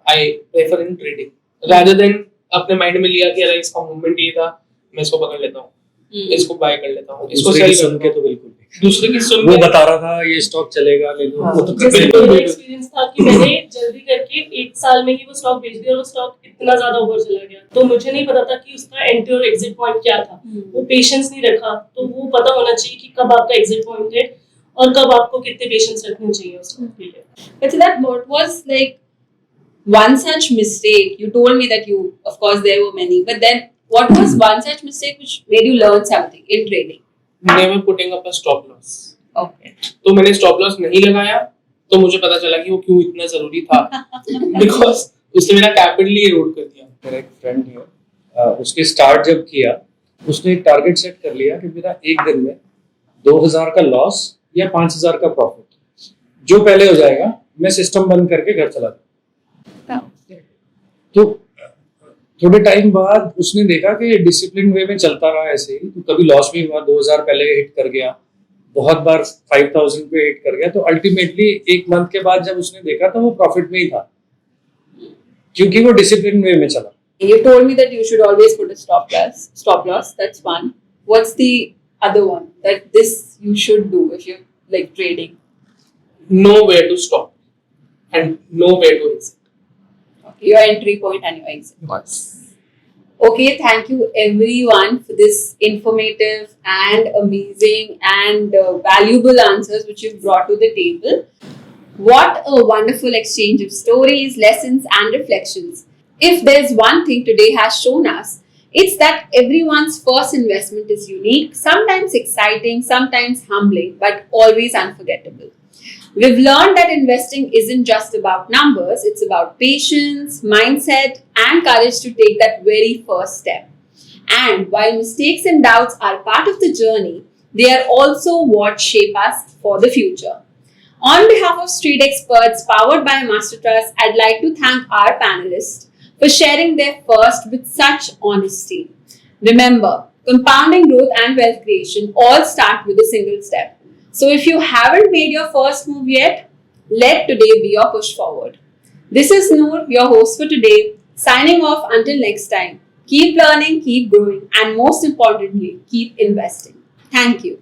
I prefer in trading rather than अपने माइंड में लिया कि अरे इसका मूवमेंट ये था, मैं इसको पकड़ लेता हूँ, इसको बाय कर लेता हूँ, इसको दूसरे की सेल सुन के तो बिल्कुल नहीं. दूसरे की सुन वो के बता रहा था ये स्टॉक चलेगा ले लो, वो तो जैसे बिल्कुल, मेरा बिल्कुल. एक्सपीरियंस था कि मैंने जल्दी करके 1 साल में ही वो स्टॉक बेच दिया और वो स्टॉक इतना ज्यादा ऊपर चला गया, तो मुझे नहीं पता था कि उसका एंट्री और एग्जिट पॉइंट क्या था. वो पेशेंस नहीं रखा, तो वो पता होना चाहिए कि कब आपका एग्जिट पॉइंट है और कब आपको कितने पेशेंस रखने चाहिए उस स्टॉक के लिए. But that what was like one such mistake? You told me that you, of course, there were many, but then what was one such mistake which made you learn something in trading? never putting up a stop loss. Okay. तो मैंने stop loss नहीं लगाया, तो मुझे पता चला कि वो क्यों इतना जरूरी था. बिकॉज उसने मेरा कैपिटल ही इरोड कर दिया. मेरा एक फ्रेंड है, उसके स्टार्ट जब किया उसने एक टारगेट सेट कर लिया कि मेरा एक दिन में 2000 का लॉस या 5000 का प्रॉफिट, जो पहले हो जाएगा मैं सिस्टम बंद करके घर चला जाऊँ. तो थोड़े टाइम बाद उसने देखा कि डिसिप्लिन वे में चलता रहा ऐसे ही, तो कभी लॉस भी हुआ, 2000 पहले हिट कर गया, बहुत बार 5000 पे हिट कर गया, तो अल्टीमेटली एक मंथ के बाद जब उसने देखा तो वो प्रॉफिट में ही था, क्योंकि वो डिसिप्लिन वे में चला. You told me that you should always put a stop loss. Stop loss. That's one. What's the other one that this you should do if you're like trading? Know where to stop and know where to exit. Your entry point and your exit. Okay, thank you everyone for this informative and amazing and valuable answers which you've brought to the table. What a wonderful exchange of stories, lessons, and reflections. If there's one thing today has shown us, it's that everyone's first investment is unique, sometimes exciting, sometimes humbling, but always unforgettable. We've learned that investing isn't just about numbers, it's about patience, mindset, and courage to take that very first step. And while mistakes and doubts are part of the journey, they are also what shape us for the future. On behalf of Street Experts powered by Mastertrust, I'd like to thank our panelists for sharing their first with such honesty. Remember, compounding growth and wealth creation all start with a single step. So if you haven't made your first move yet, let today be your push forward. This is Noor, your host for today, signing off until next time. Keep learning, keep growing, and most importantly, keep investing. Thank you.